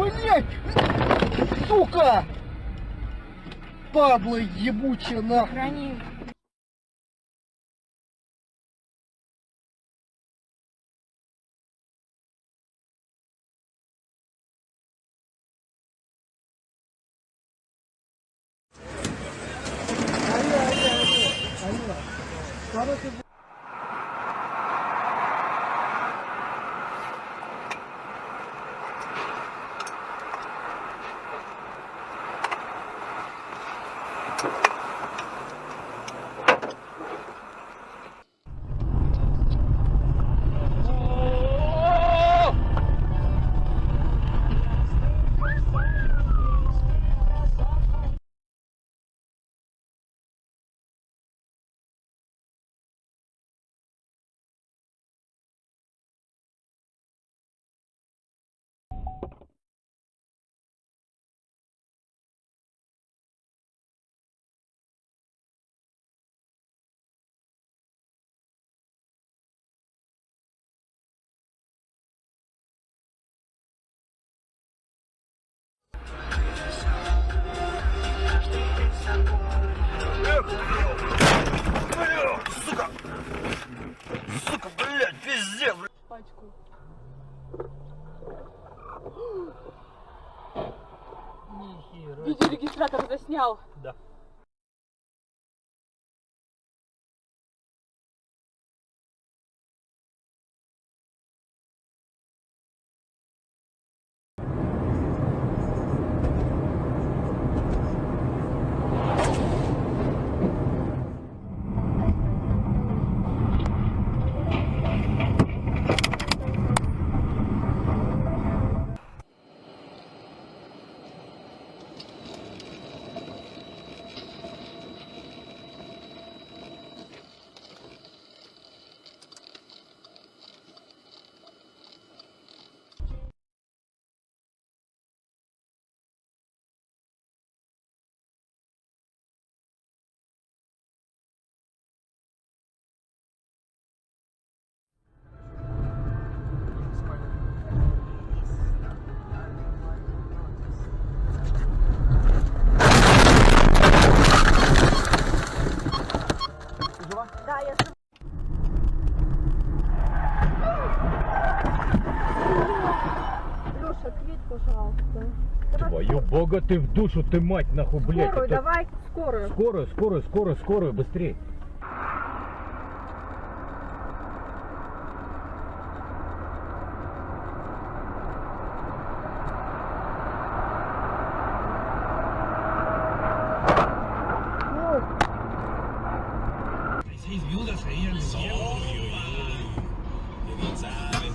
Блять! Сука! Падла ебучая нахуй! Храни. Короче, сука, блядь, пиздец, блядь. Пачку. Видеорегистратор заснял. Да. Да, я жива. Леша, ответь, пожалуйста. Твою бога, ты в душу, ты мать, нахуй, блядь. Скорую, это... давай, скорую. Скорую, быстрее. Seis viudas ahí al cielo. Quién sabe,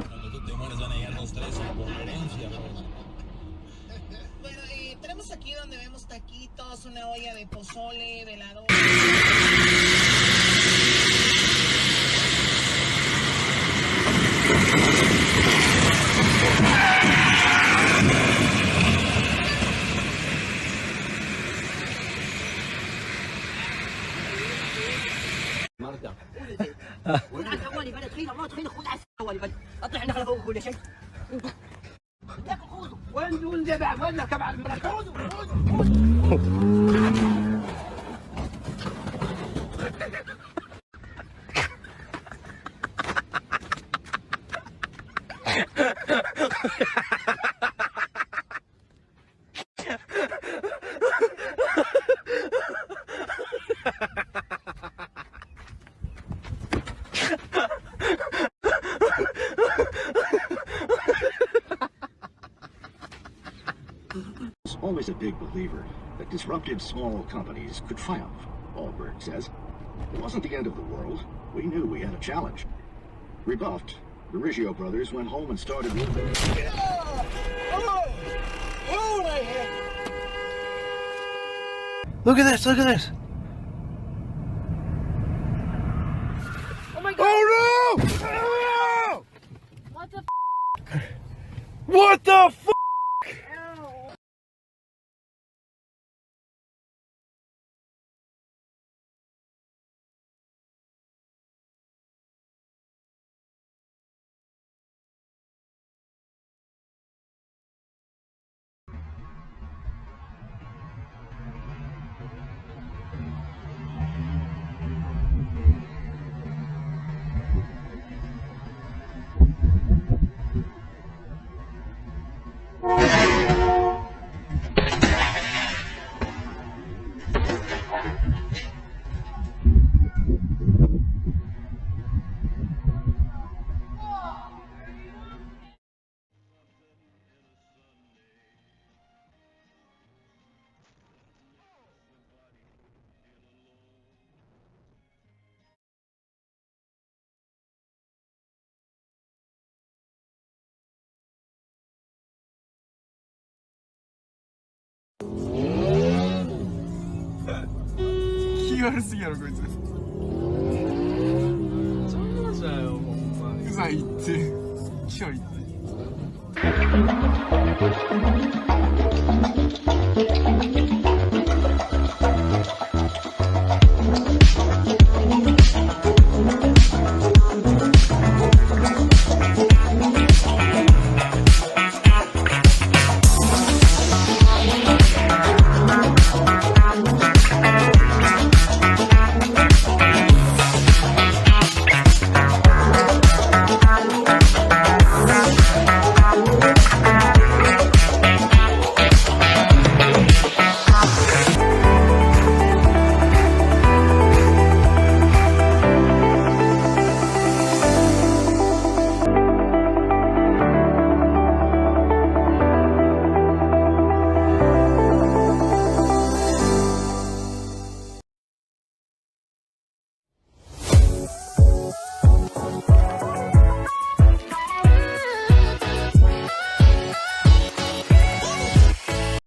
cuando tú te mueres van a llegar los tres por herencia, bro. Bueno, tenemos aquí donde vemos taquitos, una olla de pozole, velador. was always a big believer that disruptive small companies could triumph, Allberg says. It wasn't the end of the world. We knew we had a challenge. Rebuffed, the Riggio brothers went home and started moving. Look at this, look at this. Oh my god. Oh no! What the What the f***? 悪すぎやろこいつ。そうだよ、ほんまに。うざいってちょいって。